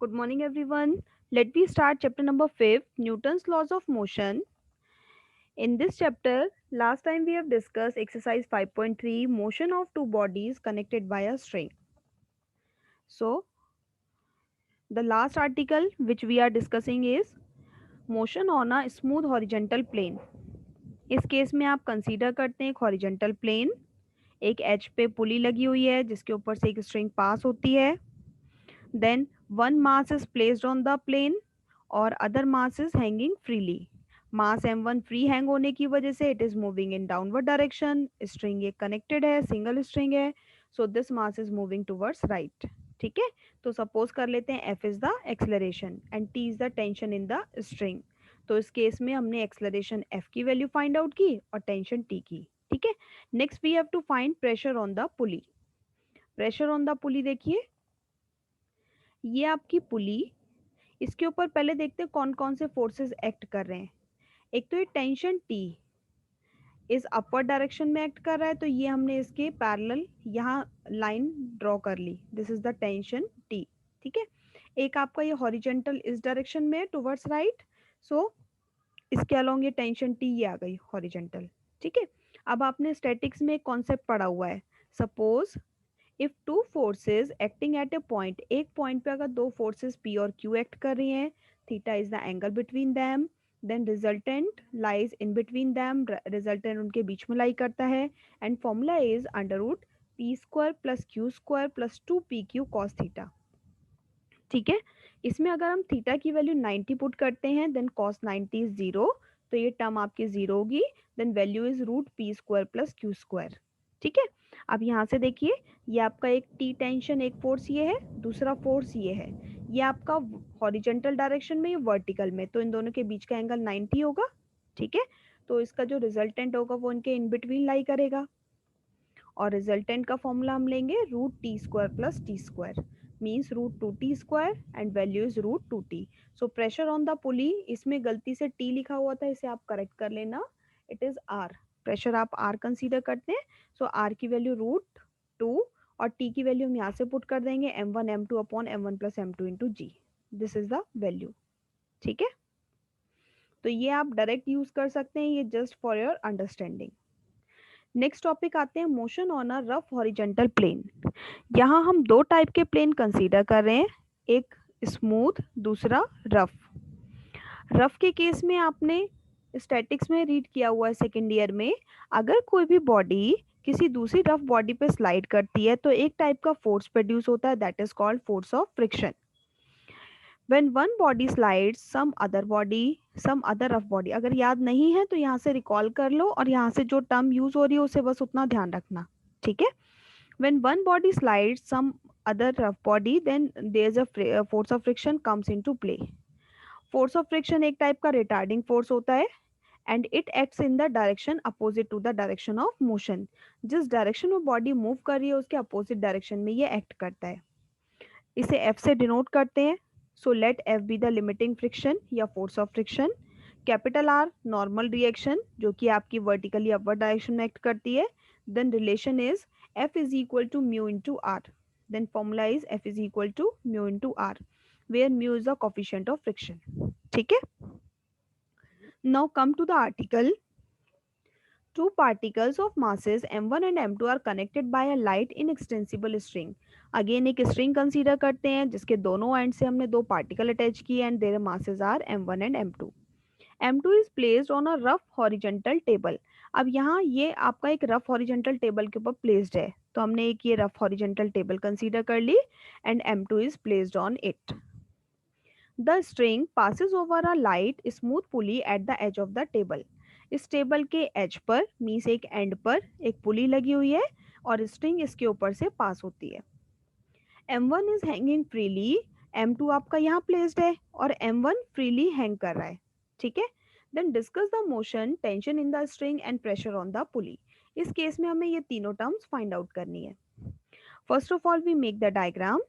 Good morning, everyone. Let me start chapter number 5, Newton's laws of motion. In this chapter, last time we have discussed exercise 5.3, motion of two bodies connected by a string. So, the last article which we are discussing is motion on a smooth horizontal plane. इस case में आप consider करते हैं एक horizontal plane, एक as पे पुली लगी हुई है जिसके ऊपर से एक स्ट्रिंग पास होती है. Then one mass is placed on the plane और other mass is hanging freely. Mass m1 free hang होने की वजह से it is moving in downward direction. String ये कनेक्टेड है, सिंगल स्ट्रिंग है, so this mass is moving towards right. ठीक है, तो सपोज कर लेते हैं f is the acceleration and t is the tension in the string. तो इस केस में हमने एक्सेलरेशन f की वैल्यू फाइंड आउट की और टेंशन t की. ठीक है, next we have to find pressure on the pulley. Pressure on the pulley देखिए, ये आपकी पुली, इसके ऊपर पहले देखते हैं कौन कौन से फोर्सेस एक्ट कर रहे हैं. एक तो ये टेंशन टी इस अपवर्ड डायरेक्शन में एक्ट कर रहा है, तो ये हमने इसके पैरेलल यहाँ लाइन ड्रॉ कर ली. This is the tension T. ठीक है, एक आपका ये हॉरिजेंटल इस डायरेक्शन में टुवर्ड्स राइट, सो इसके अलोंग ये टेंशन टी ये आ गई हॉरिजेंटल. ठीक है, अब आपने स्टैटिक्स में एक कॉन्सेप्ट पढ़ा हुआ है. Suppose if two forces acting at a point, एक पॉइंट पे अगर दो फोर्सेस पी और क्यू एक्ट कर रही हैं, theta is the angle between them, then resultant lies in between them, resultant उनके बीच में लाई करता है, and formula is under root P square plus Q square plus 2pq cos theta. ठीक है, इसमें अगर हम थीटा की वैल्यू 90 पुट करते हैं देन कॉस 90 इज जीरो, तो ये टर्म आपकी जीरो होगी. Then value is root P square plus Q square. ठीक है, अब यहाँ से देखिए, ये आपका एक टी टेंशन एक फोर्स ये है, दूसरा फोर्स ये है, ये आपका हॉरिजेंटल डायरेक्शन में, ये वर्टिकल में, तो इन दोनों के बीच का एंगल 90 होगा. ठीक है, तो इसका जो रिजल्टेंट होगा वो इनके इन बिटवीन लाई करेगा, और रिजल्टेंट का फॉर्मूला हम लेंगे root T square plus T square, means root two T square and value is root two T. So pressure on the pulley, इसमें गलती से टी लिखा हुआ था, इसे आप करेक्ट कर लेना, इट इज आर. प्रेशर आप आर कंसीडर करते हैं, सो आर की वैल्यू रूट टू और टी की वैल्यू हम यहाँ से पुट कर देंगे m1 m2 upon m1 plus m2 into G. This is the value. ठीक है, तो ये आप डायरेक्ट यूज कर सकते हैं, ये just for your understanding. Next topic आते हैं motion on a rough horizontal plane. यहाँ हम दो टाइप के प्लेन कंसीडर कर रहे हैं, एक स्मूथ, दूसरा रफ. रफ के केस में आपने स्टैटिक्स में रीड किया हुआ है सेकेंड ईयर में, अगर कोई भी बॉडी किसी दूसरी रफ बॉडी पे स्लाइड करती है तो एक टाइप का फोर्स प्रोड्यूस होता है, that is called force of friction. When one body slides, some other rough body, अगर याद नहीं है तो यहाँ से रिकॉल कर लो और यहाँ से जो टर्म यूज हो रही है उसे बस उतना ध्यान रखना. ठीक है, when one body slides some other rough body, then there's a force of friction comes into play. Force of friction एक टाइप का रिटार्डिंग फोर्स होता है and it acts in the direction opposite to the direction of motion. जिस direction में body move कर रही है उसके अपोजिट डायरेक्शन में ये एक्ट करता है. इसे एफ से डिनोट करते हैं. So let F be the limiting friction या force of friction. Capital R normal reaction जो कि आपकी वर्टिकली अपवर्ड डायरेक्शन में एक्ट करती है. Then relation is F is equal to mu into R. Then formula is F is equal to mu into R, where mu is the coefficient of friction. ठीक है, now come to the article. Two particles of masses m1 and m2 are connected by a light inextensible string. Again एक string consider करते हैं जिसके दोनों and से हमने दो पार्टिकल अटैच किए and their masses are m1 and m2. m2 is placed on a rough horizontal table. अब यहाँ ये आपका एक रफ हॉरिजेंटल टेबल के ऊपर प्लेस्ड है, तो हमने एक ये रफ हॉरिजेंटल टेबल कंसीडर कर ली and m2 is placed on it. The string passes over a light smooth pulley at the edge of the table. इस टेबल के एज पर मीन्स एक एंड पर एक पुली लगी हुई है और स्ट्रिंग इसके ऊपर से पास होती है. m1 is hanging freely, m2 आपका यहाँ प्लेस्ड है और m1 फ्रीली हैंग कर रहा है. ठीक है, then discuss the motion, tension in the string and pressure on the pulley. इस केस में हमें ये तीनों टर्म्स फाइंड आउट करनी है. First of all we make the diagram.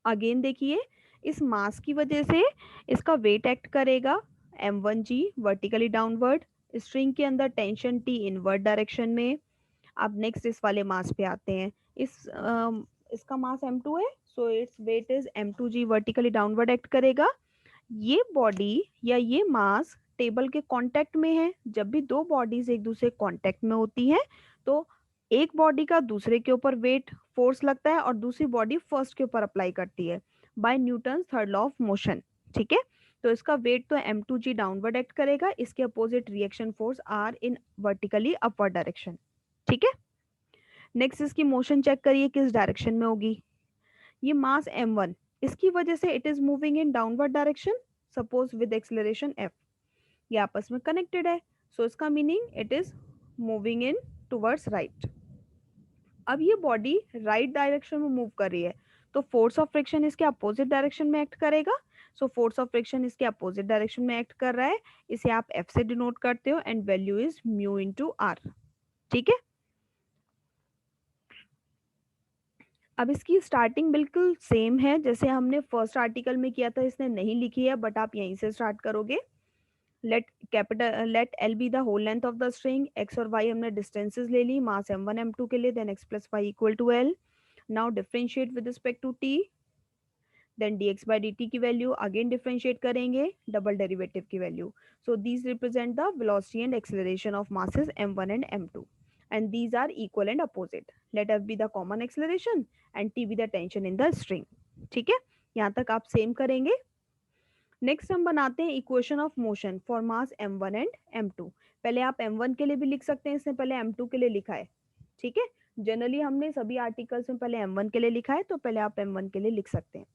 Again देखिए, इस मास की वजह से इसका वेट एक्ट करेगा m1g वर्टिकली डाउनवर्ड, स्ट्रिंग के अंदर टेंशन t इनवर्ड डायरेक्शन में. अब नेक्स्ट इस वाले मास पे आते हैं. इसका मास m2 है, so its weight is m2g, vertically downward act करेगा। ये बॉडी या ये मास टेबल के कांटेक्ट में है। जब भी दो बॉडीज एक दूसरे कांटेक्ट में होती हैं तो एक बॉडी का दूसरे के ऊपर वेट फोर्स लगता है और दूसरी बॉडी फर्स्ट के ऊपर अप्लाई करती है by Newton third law of motion. ठीक है, तो इसका वेट तो m2g डाउनवर्ड एक्ट करेगा, इसके opposite reaction force are in vertically upward direction. ठीक है, नेक्स्ट इसकी मोशन चेक करिए किस डायरेक्शन में होगी। ये मास m1, इसकी वजह से it is moving in downward direction, suppose with acceleration f। ये आपस में कनेक्टेड है, सो इसका meaning it is moving in towards right. अब ये बॉडी राइट डायरेक्शन में मूव कर रही है तो फोर्स ऑफ फ्रिक्शन इसके अपोजिट डायरेक्शन में एक्ट करेगा। सो फोर्स ऑफ फ्रिक्शन इसके अपोजिट डायरेक्शन में एक्ट कर रहा है, इसे आप एफ से डिनोट करते हो and value is mu into R. ठीक है, अब इसकी स्टार्टिंग बिल्कुल सेम है जैसे हमने फर्स्ट आर्टिकल में किया था, इसने नहीं लिखी है बट आप यहीं से स्टार्ट करोगे। Let L be the whole length of the string, X और वाई हमने डिस्टेंसेस ले ली मास m1 m2 के लिए, then x plus Y equal to L. Now differentiate with respect to t, then dx by dt की value again differentiate करेंगे double derivative की value. So these represent the velocity and acceleration of masses m1 and m2 and these are equal and opposite. Let f be the common acceleration and t be the tension in the string. ठीक है, यहाँ तक आप same करेंगे। Next हम बनाते हैं equation of motion for mass m1 and m2। पहले आप m1 के लिए भी लिख सकते हैं, इसने पहले m2 के लिए लिखा है। ठीक है, जनरली हमने सभी आर्टिकल्स में पहले m1 के लिए लिखा है तो पहले आप m1 के लिए लिख सकते हैं।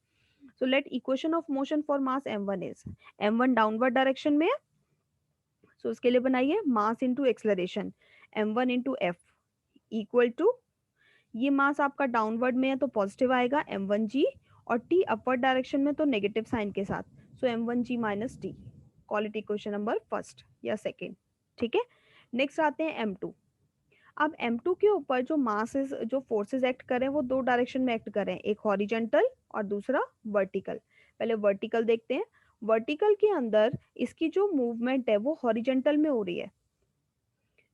So let equation of motion for mass m1 is, m1 downward direction में है, सो उसके लिए बनाइए mass into acceleration m1 into F equal to, ये मास आपका डाउनवर्ड में है तो पॉजिटिव आएगा m1g, और t अपवर्ड डायरेक्शन में तो नेगेटिव साइन के साथ, सो m1g minus T. Call it equation number first या सेकेंड। ठीक है, नेक्स्ट आते हैं m2। अब m2 के ऊपर जो मासेस जो फोर्सेस एक्ट कर रहे हैं वो दो डायरेक्शन में एक्ट कर रहे हैं, एक हॉरिजेंटल और दूसरा वर्टिकल। पहले वर्टिकल देखते हैं। वर्टिकल के अंदर इसकी जो मूवमेंट है वो हॉरिजेंटल में हो रही है,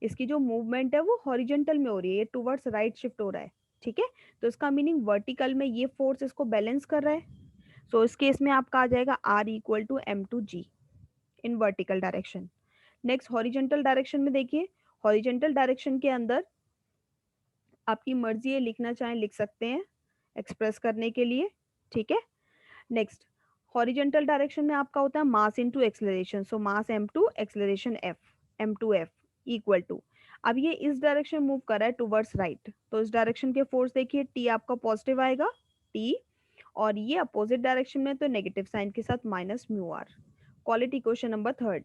इसकी जो मूवमेंट है वो हॉरिजेंटल में हो रही है, ये टुवर्ड्स राइट शिफ्ट हो रहा है। ठीक है, तो इसका मीनिंग वर्टिकल में ये फोर्स इसको बैलेंस कर रहा है। सो इस केस में आपका आ जाएगा R equal to m2g in vertical direction. Next horizontal direction में देखिए, हॉरिजेंटल डायरेक्शन के अंदर आपकी मर्जी है, लिखना चाहें लिख सकते हैं एक्सप्रेस करने के लिए। ठीक है, नेक्स्ट हॉरिजेंटल डायरेक्शन में आपका होता है mass into acceleration, so mass m2 acceleration f, m2f equal to, अब ये इस डायरेक्शन मूव कर रहा है टुवर्ड्स राइट, तो इस डायरेक्शन के फोर्स देखिए t आपका पॉजिटिव आएगा t, और ये अपोजिट डायरेक्शन में तो नेगेटिव साइन के साथ minus mu R. Call it equation number third.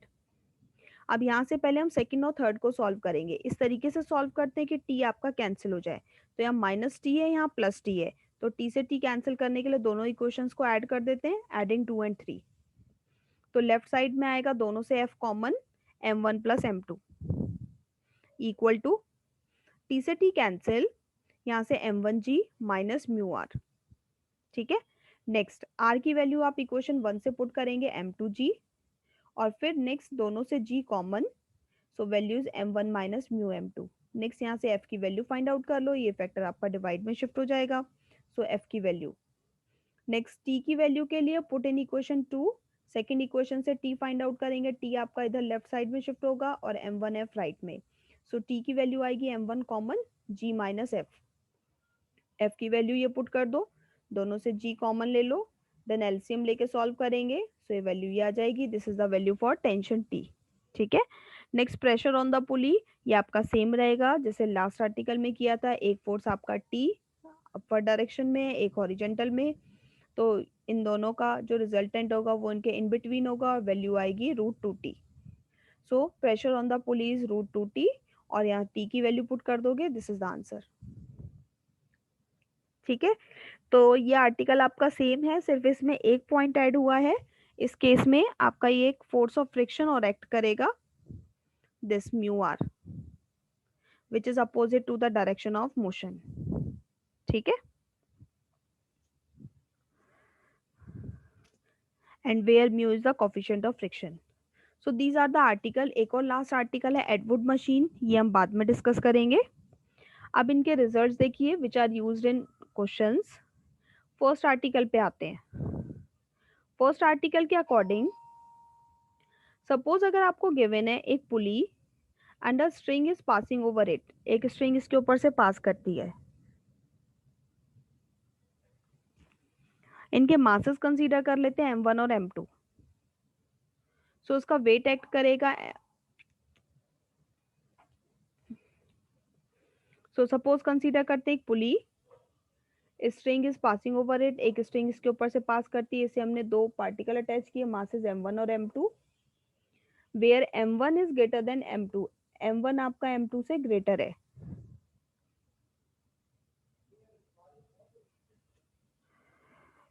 अब यहाँ से पहले हम सेकंड और थर्ड को सॉल्व करेंगे, इस तरीके से सॉल्व करते हैं कि t आपका कैंसिल हो जाए, तो यहाँ माइनस टी है यहाँ प्लस टी है, तो t से t कैंसिल करने के लिए दोनों इक्वेशंस को ऐड कर देते हैं, एडिंग 2 एंड 3। तो लेफ्ट साइड में आएगा दोनों से f common, m1 plus m2 equal to, t से t कैंसिल, यहाँ से m1g माइनस म्यू आर। ठीक है, नेक्स्ट r की वैल्यू आप इक्वेशन 1 से पुट करेंगे m2g, और फिर नेक्स्ट दोनों से g common, so values m1 minus mu m2। Next यहाँ से f की वैल्यू फाइंड आउट कर लो, ये फैक्टर आपका डिवाइड में शिफ्ट हो जाएगा, सो f की वैल्यू। नेक्स्ट t की वैल्यू के लिए put in equation 2, second equation से t फाइंड आउट करेंगे, t आपका इधर लेफ्ट साइड में शिफ्ट होगा और m1f राइट में, सो t की वैल्यू आएगी m1 common g minus f की वैल्यू ये पुट कर दो, दोनों से g कॉमन ले लो, देन एलसीएम लेके सॉल्व करेंगे, सो ये वैल्यू ये आ जाएगी, this is the value for tension t। ठीक है, नेक्स्ट प्रेशर ऑन द पुली, ये आपका सेम रहेगा जैसे लास्ट आर्टिकल में किया था, एक फोर्स आपका t अपर डायरेक्शन में एक हॉरिजेंटल में, तो इन दोनों का जो रिजल्टेंट होगा वो इनके इन बिटवीन होगा और वैल्यू आएगी √2t। So pressure on the pulley is √2t, और यहाँ t की वैल्यू पुट कर दोगे, दिस इज द आंसर। ठीक है, तो ये आर्टिकल आपका सेम है, सिर्फ इसमें एक पॉइंट ऐड हुआ है, इस केस में आपका ये एक फोर्स ऑफ फ्रिक्शन और एक्ट करेगा, this mu R which is opposite to the direction of motion. ठीक है, and where mu is the coefficient of friction. So these are the article. एक और लास्ट आर्टिकल है एडवुड मशीन, ये हम बाद में डिस्कस करेंगे। अब इनके रिजल्ट्स देखिए which are used in questions. First article पे आते हैं। फर्स्ट आर्टिकल के अकॉर्डिंग, सपोज अगर आपको गिवन है एक pulley and a string is passing over it, एक स्ट्रिंग इसके ऊपर से पास करती है। इनके मासेस कंसीडर कर लेते हैं m1 और m2। सो उसका वेट एक्ट करेगा। सो सपोज कंसीडर करते हैं एक pulley, string is passing over it, एक स्ट्रिंग इसके ऊपर से पास करती है। इसे हमने दो पार्टिकल अटैच किए, मासेस m1 और m2, where m1 is greater then m2। m1 आपका m2 से ग्रेटर है।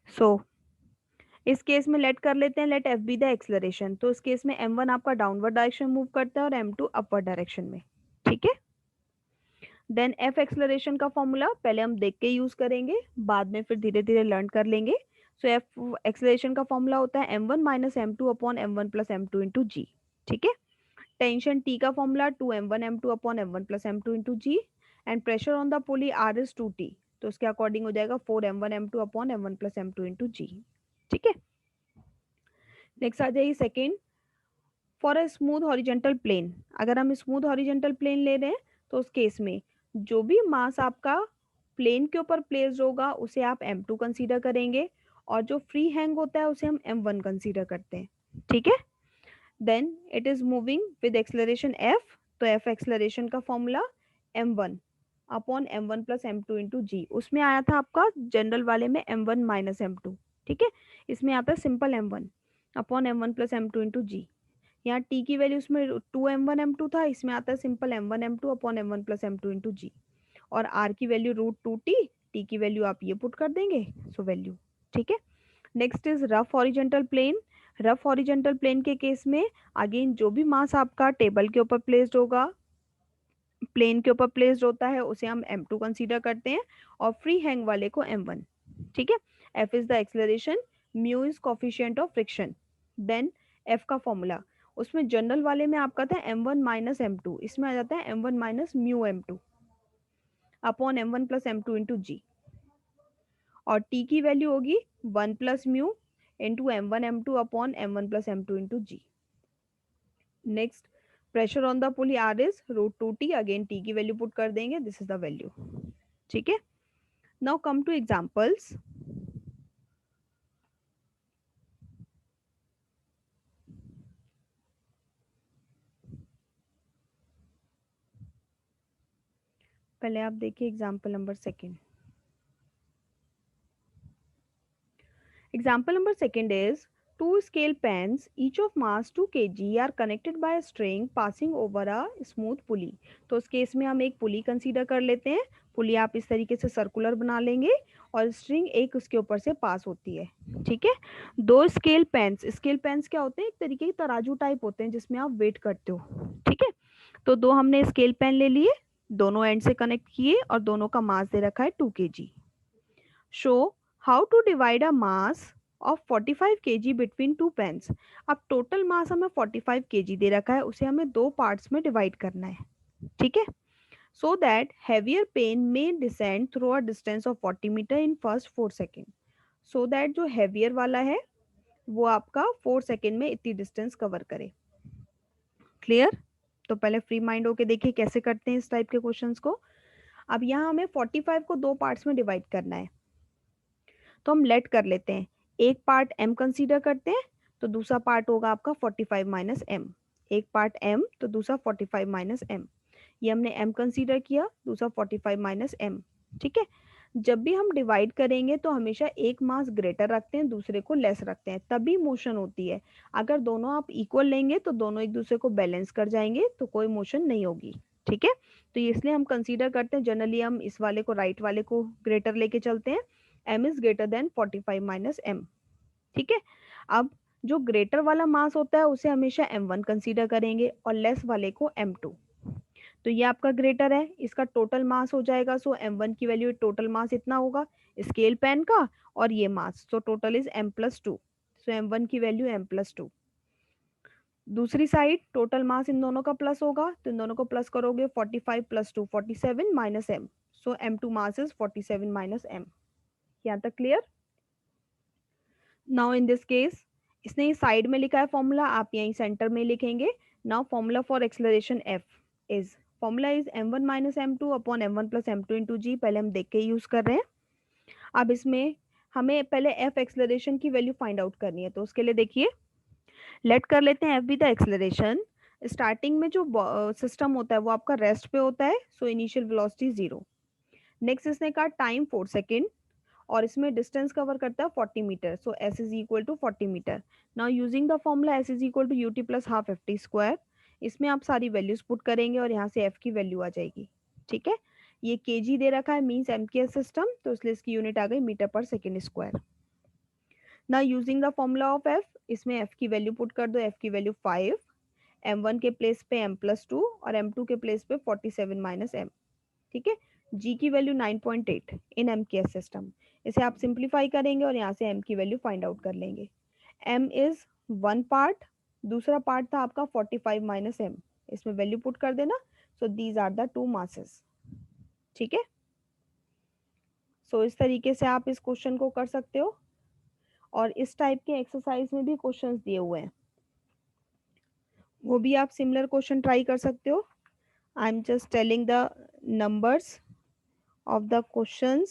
सो इस केस में लेट कर लेते हैं, let f be the acceleration. तो इस केस में m1 आपका डाउनवर्ड डायरेक्शन मूव करता है और m2 अपवर्ड डायरेक्शन में। ठीक है। देन f एक्सलरेशन का फॉर्मूला पहले हम देख के यूज करेंगे, बाद में फिर धीरे धीरे लर्न कर लेंगे। सो f एक्सलरेशन का फॉर्मूला होता है m1 minus m2 upon m1 plus m2 into g. ठीक है। टेंशन T का formula 2m1 m2 upon m1 plus m2 into g, and pressure on the pulley R is 2T। तो उसके according हो जाएगा 4m1 m2 upon m1 plus m2 into g. ठीक है। Next आ जाइए second, for a smooth horizontal plane. अगर हम स्मूथ हॉरिजेंटल प्लेन ले रहे हैं तो उस केस में जो भी मास आपका प्लेन के ऊपर प्लेस्ड होगा उसे आप m2 कंसीडर करेंगे, और जो फ्री हैंग होता है उसे हम m1 कंसीडर करते हैं। ठीक है। Then it is moving with acceleration f। तो f एक्सलरेशन का formula m1 upon m1 plus m2 into g. उसमें आया था आपका जनरल वाले में m1 माइनस m2। ठीक है। इसमें आता है simple m1 upon m1 plus m2 into g. यहाँ t की वैल्यू उसमें 2m1 m2 था, इसमें आता है simple m1 m2 upon m1 plus m2 into g. और r की वैल्यू √2t, t की वैल्यू आप ये पुट कर देंगे, सो वैल्यू। ठीक है। Next is rough horizontal plane. रफ हॉरिजेंटल प्लेन के केस में अगेन जो भी मास आपका टेबल के ऊपर प्लेस्ड होगा, प्लेन के ऊपर प्लेस्ड होता है, उसे हम m2 कंसीडर करते हैं, और फ्री हैंग वाले को m1। ठीक है। f is the acceleration, mu is coefficient of friction. Then f का फॉर्मूला, उसमें जनरल वाले में आपका था m1 माइनस m2, इसमें आ जाता है m1 minus mu m2 upon m1 plus m2 into g. और t की वैल्यू होगी 1 plus mu into m1 m2 upon m1 plus m2 into g. Next, pressure on the pulley R is √2t, again t की वैल्यू put कर देंगे, this is the value. ठीक है। Now come to examples. पहले आप देखिए example number second. Example number second is two scale pans, each of mass 2 kg, are connected by a string passing over a smooth pulley। तो उस case में हम एक पुली कंसीडर कर लेते हैं। पुली आप इस तरीके से सर्कुलर बना लेंगे और स्ट्रिंग एक उसके ऊपर से पास होती है। ठीक है। दो स्केल पेन्स क्या होते हैं? एक तरीके के तराजू टाइप होते हैं जिसमें आप वेट करते हो। ठीक है। तो दो हमने स्केल पेन ले लिए, दोनों एंड से कनेक्ट किए और दोनों का मास दे रखा है 2 kg। Show how to divide a mass of 45 kg between two pans. अब टोटल मास हमें 45 kg दे रखा है, उसे हमें दो पार्ट्स में डिवाइड करना है। ठीक है। सो दैट हैवियर पेन में descend through a distance of 40 metre in first 4 second. So that जो हैवियर वाला है वो आपका 4 सेकेंड में इतनी डिस्टेंस कवर करे। क्लियर? तो पहले फ्री माइंड होके देखिए कैसे करते हैं इस टाइप के क्वेश्चंस को। अब यहाँ हमें 45 को दो पार्ट्स में डिवाइड करना है, तो हम लेट कर लेते हैं। एक पार्ट m कंसीडर करते हैं, तो दूसरा पार्ट होगा आपका 45 माइनस एम। एक पार्ट m तो दूसरा 45 माइनस एम। ये हमने m कंसीडर किया, दूसरा 45 माइनस एम। ठीक है। जब भी हम डिवाइड करेंगे तो हमेशा एक मास ग्रेटर रखते हैं, दूसरे को लेस रखते हैं, तभी मोशन होती है। अगर दोनों आप इक्वल लेंगे तो दोनों एक दूसरे को बैलेंस कर जाएंगे, तो कोई मोशन नहीं होगी। ठीक है। तो इसलिए हम कंसीडर करते हैं, जनरली हम इस वाले को राइट वाले को ग्रेटर लेके चलते हैं। m is greater than 45 minus M. ठीक है। अब जो ग्रेटर वाला मास होता है उसे हमेशा m1 कंसीडर करेंगे और लेस वाले को m2। तो ये आपका ग्रेटर है, इसका टोटल मास हो जाएगा। सो m1 की वैल्यू टोटल मास इतना होगा स्केल पेन का, और ये मास, so total is m+2। So m1 की वैल्यू m+2। दूसरी साइड टोटल मास इन दोनों का प्लस होगा, तो इन दोनों को प्लस करोगे, 45 + 2 47 minus m। So m2 mass is 47 minus m। यहाँ तक clear? Now in this case इसने ये साइड में लिखा है फॉर्मूला, आप यहीं सेंटर में लिखेंगे. Now formula for acceleration F is, formula is m1 minus m2 upon m1 plus m2 into g. पहले हम देख के यूज कर रहे हैं. अब इसमें हमें पहले एफ एक्सेलरेशन की वैल्यू फाइंड आउट करनी है, तो उसके लिए देखिए लेट कर लेते हैं F be the acceleration. Starting में जो सिस्टम होता है वो आपका रेस्ट पे होता है, सो इनिशियल वेलोसिटी 0. नेक्स्ट इसने कहा टाइम 4 सेकेंड, और इसमें डिस्टेंस कवर करता है 40 metre, so S is equal to 40 metre. Now using the formula S is equal to U T plus half F T square. इसमें आप सारी वैल्यूज पुट करेंगे और यहाँ से एफ की वैल्यू आ जाएगी. ठीक है, ये केजी दे रखा है, मीन्स एम के एस सिस्टम, तो इसलिए इसकी यूनिट आ गई मीटर पर सेकेंड स्क्वायर. ना using the formula of F, इसमें एफ की वैल्यू पुट कर दो. एफ की वैल्यू 5, m1 के प्लेस पे m+2 और m2 के प्लेस पे 47 माइनस m. ठीक है, g की वैल्यू 9.8 इन एम के एस सिस्टम. इसे आप सिंप्लीफाई करेंगे और यहाँ से m की वैल्यू फाइंड आउट कर लेंगे. m इज वन पार्ट, दूसरा पार्ट था आपका 45 माइनस m. इसमें वैल्यू पुट कर देना. So these are the two masses. ठीक है, सो इस तरीके से आप इस क्वेश्चन को कर सकते हो. और इस टाइप के एक्सरसाइज में भी क्वेश्चंस दिए हुए हैं, वो भी आप सिमिलर क्वेश्चन ट्राई कर सकते हो. I am just telling the numbers of the questions.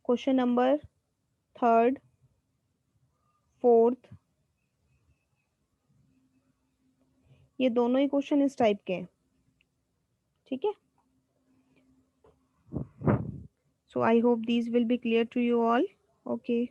Question number third, fourth, ये दोनों ही क्वेश्चन इस टाइप के हैं. ठीक है, so I hope these will be clear to you all. Okay.